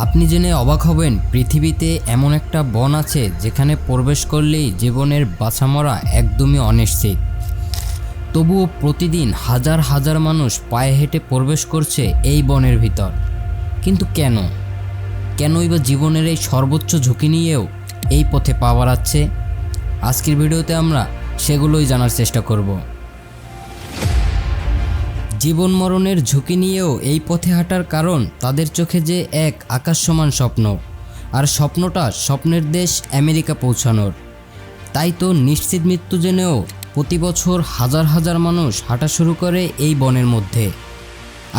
আপনি জেনে অবাক হবেন, পৃথিবীতে এমন একটা বন আছে যেখানে প্রবেশ করলেই জীবনের বাঁচামরা একদমই অনিশ্চিত। তবুও প্রতিদিন হাজার হাজার মানুষ পায়ে হেঁটে প্রবেশ করছে এই বনের ভিতর। কিন্তু কেনই বা জীবনের এই সর্বোচ্চ ঝুঁকি নিয়েও এই পথে পা বাড়াচ্ছে? আজকের ভিডিওতে আমরা সেগুলোই জানার চেষ্টা করব। জীবন মরণের ঝুঁকি নিয়েও এই পথে হাঁটার কারণ তাদের চোখে যে এক আকাশ সমান স্বপ্ন, আর স্বপ্নটা স্বপ্নের দেশ আমেরিকা পৌঁছানোর। তাই তো নিশ্চিত মৃত্যু জেনেও প্রতি বছর হাজার হাজার মানুষ হাঁটা শুরু করে এই বনের মধ্যে।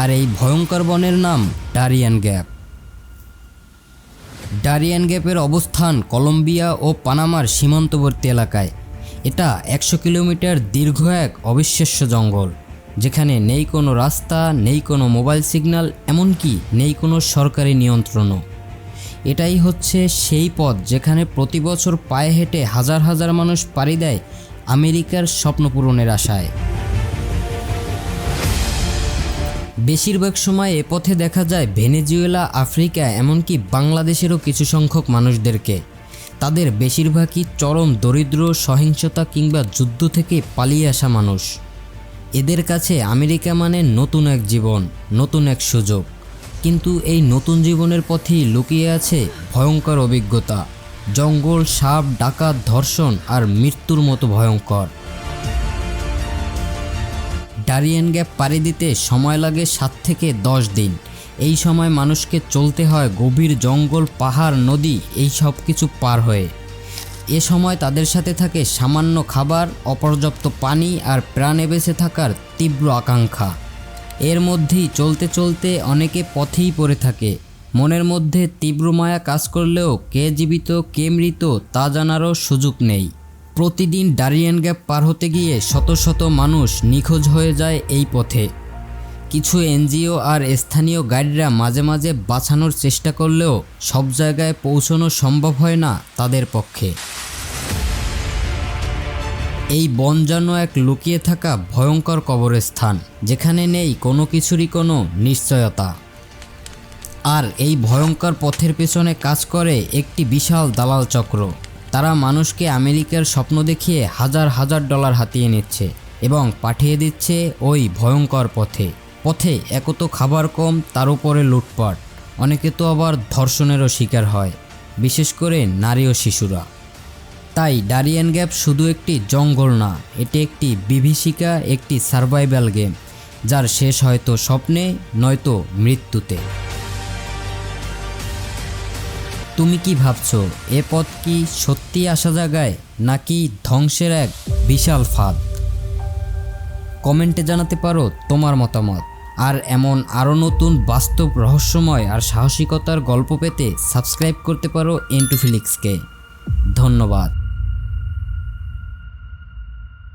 আর এই ভয়ঙ্কর বনের নাম ডারিয়ান গ্যাপ। ডারিয়ান গ্যাপের অবস্থান কলম্বিয়া ও পানামার সীমান্তবর্তী এলাকায়। এটা 100 কিলোমিটার দীর্ঘ এক অবিশ্বাস্য জঙ্গল, যেখানে নেই কোনো রাস্তা, নেই কোনো মোবাইল সিগন্যাল, এমনকি নেই কোনো সরকারি নিয়ন্ত্রণও। এটাই হচ্ছে সেই পথ যেখানে প্রতি বছর পায়ে হেঁটে হাজার হাজার মানুষ পাড়ি দেয় আমেরিকার স্বপ্ন পূরণের আশায়। বেশিরভাগ সময় এ পথে দেখা যায় ভেনেজুয়েলা, আফ্রিকা, এমনকি বাংলাদেশেরও কিছু সংখ্যক মানুষদেরকে। তাদের বেশিরভাগই চরম দরিদ্র, সহিংসতা কিংবা যুদ্ধ থেকে পালিয়ে আসা মানুষ। এদের কাছে আমেরিকা মানে নতুন এক জীবন, নতুন এক সুযোগ। কিন্তু এই নতুন জীবনের পথেই লুকিয়ে আছে ভয়ঙ্কর অভিজ্ঞতা, জঙ্গল, সাপ, ডাকাত, ধর্ষণ আর মৃত্যুর মতো ভয়ঙ্কর। ডারিয়ান গ্যাপ পাড়ি দিতে সময় লাগে 7 থেকে 10 দিন। এই সময় মানুষকে চলতে হয় গভীর জঙ্গল, পাহাড়, নদী, এই সব কিছু পার হয়ে। এ সময় তাদের সাথে থাকে সামান্য খাবার, অপর্যাপ্ত পানি আর প্রাণে বেঁচে থাকার তীব্র আকাঙ্ক্ষা। এর মধ্যেই চলতে চলতে অনেকে পথেই পড়ে থাকে। মনের মধ্যে তীব্র মায়া কাজ করলেও কে জীবিত কে মৃত তা জানারও সুযোগ নেই। প্রতিদিন ডারিয়ান গ্যাপ পার হতে গিয়ে শত শত মানুষ নিখোঁজ হয়ে যায় এই পথে। কিছু এনজিও আর স্থানীয় গাইডরা মাঝে মাঝে বাঁচানোর চেষ্টা করলেও সব জায়গায় পৌঁছানো সম্ভব হয় না তাদের পক্ষে। এই বন যেন এক লুকিয়ে থাকা ভয়ঙ্কর কবরস্থান, যেখানে নেই কোনো কিছুরই কোনো নিশ্চয়তা। আর এই ভয়ঙ্কর পথের পেছনে কাজ করে একটি বিশাল দালাল চক্র। তারা মানুষকে আমেরিকার স্বপ্ন দেখিয়ে হাজার হাজার ডলার হাতিয়ে নিচ্ছে এবং পাঠিয়ে দিচ্ছে ওই ভয়ঙ্কর পথে। এক তো খাবার কম, তার উপরে লুটপাট। অনেকে তো আবার ধর্ষণেরও শিকার হয়, বিশেষ করে নারী ও শিশুরা। তাই ডারিয়ান গ্যাপ শুধু একটি জঙ্গল না, এটি একটি বিভীষিকা, একটি সার্ভাইভাল গেম, যার শেষ হয়তো স্বপ্নে, নয়তো মৃত্যুতে। তুমি কি ভাবছো, এ পথ কি সত্যি আসা জায়গায়, নাকি ধ্বংসের এক বিশাল ফাঁদ? কমেন্টে জানাতে পারো তোমার মতামত। আর এমন আরও নতুন বাস্তব, রহস্যময় আর সাহসিকতার গল্প পেতে সাবস্ক্রাইব করতে পারো এন্টুফিলিক্সকে। ধন্যবাদ।